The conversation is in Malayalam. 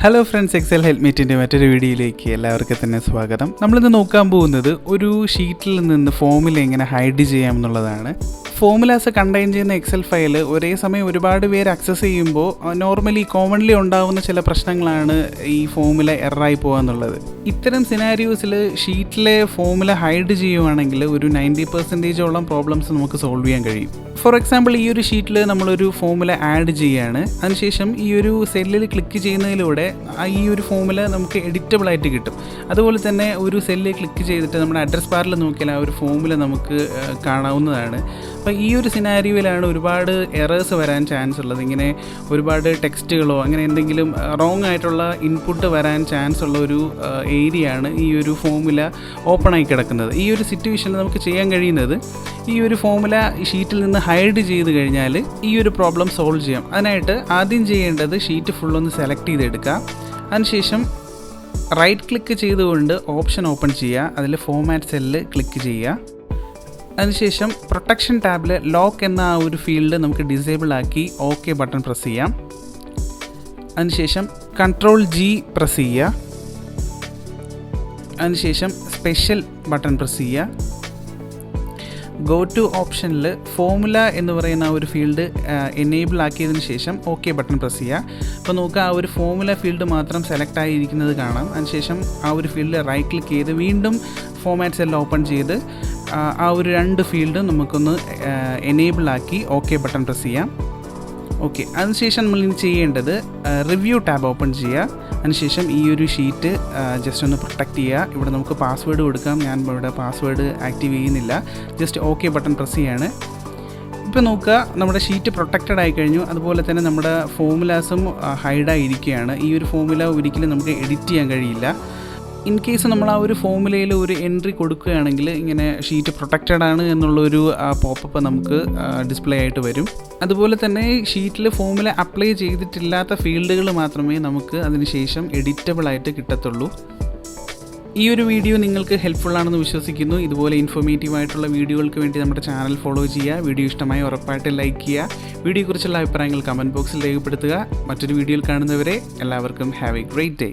ഹലോ ഫ്രണ്ട്സ്, എക്സൽ ഹെൽപ്പ് മീറ്റിൻ്റെ മറ്റൊരു വീഡിയോയിലേക്ക് എല്ലാവർക്കും തന്നെ സ്വാഗതം. നമ്മളിന്ന് നോക്കാൻ പോകുന്നത് ഒരു ഷീറ്റിൽ നിന്ന് ഫോമുല എങ്ങനെ ഹൈഡ് ചെയ്യാം എന്നുള്ളതാണ്. ഫോമുലാസ് കണ്ടെയ്ൻ ചെയ്യുന്ന എക്സൽ ഫയൽ ഒരേ സമയം ഒരുപാട് പേര് ആക്സസ് ചെയ്യുമ്പോൾ നോർമലി കോമൺലി ഉണ്ടാകുന്ന ചില പ്രശ്നങ്ങളാണ് ഈ ഫോമുല എററായി പോകുക എന്നുള്ളത്. ഇത്തരം സിനാരിയോസിൽ ഷീറ്റിലെ ഫോമുല ഹൈഡ് ചെയ്യുവാണെങ്കിൽ ഒരു 90% പ്രോബ്ലംസ് നമുക്ക് സോൾവ് ചെയ്യാൻ കഴിയും. ഫോർ എക്സാമ്പിൾ, ഈ ഒരു ഷീറ്റിൽ നമ്മളൊരു ഫോമുല ആഡ് ചെയ്യുകയാണ്. അതിനുശേഷം ഈ ഒരു സെല്ലിൽ ക്ലിക്ക് ചെയ്യുന്നതിലൂടെ ഈ ഒരു ഫോമുല നമുക്ക് എഡിറ്റബിൾ ആയിട്ട് കിട്ടും. അതുപോലെ തന്നെ ഒരു സെല്ലിൽ ക്ലിക്ക് ചെയ്തിട്ട് നമ്മുടെ അഡ്രസ് ബാറിൽ നോക്കിയാൽ ആ ഒരു ഫോമുല നമുക്ക് കാണാവുന്നതാണ്. അപ്പോൾ ഈ ഒരു സിനാരിയോയിലാണ് ഒരുപാട് എറേഴ്സ് വരാൻ ചാൻസ് ഉള്ളത്. ഇങ്ങനെ ഒരുപാട് ടെക്സ്റ്റുകളോ അങ്ങനെ എന്തെങ്കിലും റോങ് ആയിട്ടുള്ള ഇൻപുട്ട് വരാൻ ചാൻസ് ഉള്ള ഒരു ഏരിയയാണ് ഈ ഒരു ഫോമുല ഓപ്പൺ ആയി കിടക്കുന്നത്. ഈ ഒരു സിറ്റുവേഷനിൽ നമുക്ക് ചെയ്യാൻ കഴിയുന്നത് ഈ ഒരു ഫോമുല ഷീറ്റിൽ നിന്ന് ഹൈഡ് ചെയ്ത് കഴിഞ്ഞാൽ ഈ ഒരു പ്രോബ്ലം സോൾവ് ചെയ്യാം. അതിനായിട്ട് ആദ്യം ചെയ്യേണ്ടത് ഷീറ്റ് ഫുള്ളൊന്ന് സെലക്ട് ചെയ്തെടുക്കുക. അതിനുശേഷം റൈറ്റ് ക്ലിക്ക് ചെയ്തുകൊണ്ട് ഓപ്ഷൻ ഓപ്പൺ ചെയ്യുക. അതിൽ ഫോമാറ്റ് സെല്ല് ക്ലിക്ക് ചെയ്യുക. അതിനുശേഷം പ്രൊട്ടക്ഷൻ ടാബിൽ ലോക്ക് എന്ന ആ ഒരു ഫീൽഡ് നമുക്ക് ഡിസേബിൾ ആക്കി ഓക്കെ ബട്ടൺ പ്രസ് ചെയ്യാം. അതിനുശേഷം Ctrl+G പ്രസ് ചെയ്യുക. അതിനുശേഷം സ്പെഷ്യൽ ബട്ടൺ പ്രസ് ചെയ്യുക. ഗോ ടു ഓപ്ഷനിൽ ഫോമുല എന്ന് പറയുന്ന ആ ഒരു ഫീൽഡ് എനേബിൾ ആക്കിയതിന് ശേഷം ഓക്കെ ബട്ടൺ പ്രസ് ചെയ്യുക. അപ്പോൾ നോക്കുക, ആ ഒരു ഫോമുല ഫീൽഡ് മാത്രം സെലക്ട് ആയിരിക്കുന്നത് കാണാം. അതിനുശേഷം ആ ഒരു ഫീൽഡ് റൈറ്റ് ക്ലിക്ക് ചെയ്ത് വീണ്ടും ഫോമാറ്റ് സെൽ ഓപ്പൺ ചെയ്ത് ആ ഒരു രണ്ട് ഫീൽഡ് നമുക്കൊന്ന് എനേബിൾ ആക്കി ഓക്കെ ബട്ടൺ പ്രസ് ചെയ്യാം. ഓക്കെ, അതിനുശേഷം നമ്മൾ ഇനി ചെയ്യേണ്ടത് റിവ്യൂ ടാബ് ഓപ്പൺ ചെയ്യുക. അതിനുശേഷം ഈ ഒരു ഷീറ്റ് ജസ്റ്റ് ഒന്ന് പ്രൊട്ടക്റ്റ് ചെയ്യുക. ഇവിടെ നമുക്ക് പാസ്വേഡ് കൊടുക്കാം. ഞാൻ ഇവിടെ പാസ്വേഡ് ആക്റ്റീവ് ചെയ്യുന്നില്ല. ജസ്റ്റ് ഓക്കെ ബട്ടൺ പ്രസ് ചെയ്യാണ്. ഇപ്പോൾ നോക്കുക, നമ്മുടെ ഷീറ്റ് പ്രൊട്ടക്റ്റഡ് ആയി കഴിഞ്ഞു. അതുപോലെ തന്നെ നമ്മുടെ ഫോമുലാസും ഹൈഡായിരിക്കുകയാണ്. ഈ ഒരു ഫോമുല ഒരിക്കലും നമുക്ക് എഡിറ്റ് ചെയ്യാൻ കഴിയില്ല. ഇൻ കേസ് നമ്മൾ ആ ഒരു ഫോമുലയിൽ ഒരു എൻട്രി കൊടുക്കുകയാണെങ്കിൽ ഇങ്ങനെ ഷീറ്റ് പ്രൊട്ടക്റ്റഡ് ആണ് എന്നുള്ളൊരു പോപ്പപ്പ് നമുക്ക് ഡിസ്പ്ലേ ആയിട്ട് വരും. അതുപോലെ തന്നെ ഷീറ്റിൽ ഫോമുല അപ്ലൈ ചെയ്തിട്ടില്ലാത്ത ഫീൽഡുകൾ മാത്രമേ നമുക്ക് അതിനുശേഷം എഡിറ്റബിൾ ആയിട്ട് കിട്ടത്തുള്ളൂ. ഈ ഒരു വീഡിയോ നിങ്ങൾക്ക് ഹെൽപ്ഫുൾ ആണെന്ന് വിശ്വസിക്കുന്നു. ഇതുപോലെ ഇൻഫോർമേറ്റീവ് ആയിട്ടുള്ള വീഡിയോകൾക്ക് വേണ്ടി നമ്മുടെ ചാനൽ ഫോളോ ചെയ്യുക. വീഡിയോ ഇഷ്ടമായി ഉറപ്പായിട്ട് ലൈക്ക് ചെയ്യുക. വീഡിയോയെക്കുറിച്ചുള്ള അഭിപ്രായങ്ങൾ കമൻറ്റ് ബോക്സിൽ രേഖപ്പെടുത്തുക. മറ്റൊരു വീഡിയോയിൽ കാണുന്നവരെ എല്ലാവർക്കും ഹാവ് എ ഗ്രേറ്റ് ഡേ.